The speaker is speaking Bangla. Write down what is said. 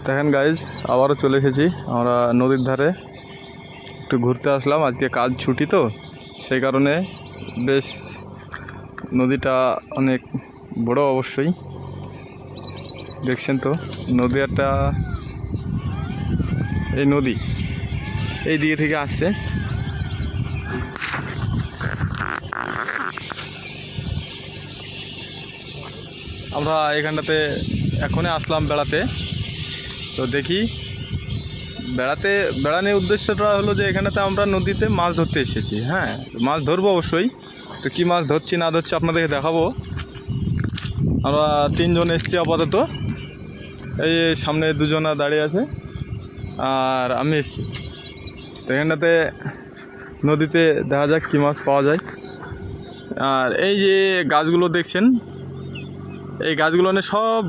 দেখেন গাইজ, আবারও চলে এসেছি আমরা নদীর ধারে। একটু ঘুরতে আসলাম, আজকে কাজ ছুটি তো সেই কারণে। বেশ নদীটা অনেক বড়, অবশ্যই দেখছেন তো নদী একটা। এই নদী এই দিকে থেকে আসছে। আমরা এখানটাতে এখনই আসলাম বেড়াতে, তো দেখি বেড়ানোর উদ্দেশ্যটা হলো যে এখানেতে আমরা নদীতে মাছ ধরতে এসেছি। হ্যাঁ, মাছ ধরবো অবশ্যই। তো কী মাছ ধরছি না ধরছি আপনাদেরকে দেখাবো। আমরা 3 জন এসেছি আপাতত। এই সামনে 2 জনা দাঁড়িয়ে আছে আর আমি এসেছি। তো এখানটাতে নদীতে দেখা যাক কী মাছ পাওয়া যায়। আর এই যে গাছগুলো দেখছেন, এই গাছগুলো সব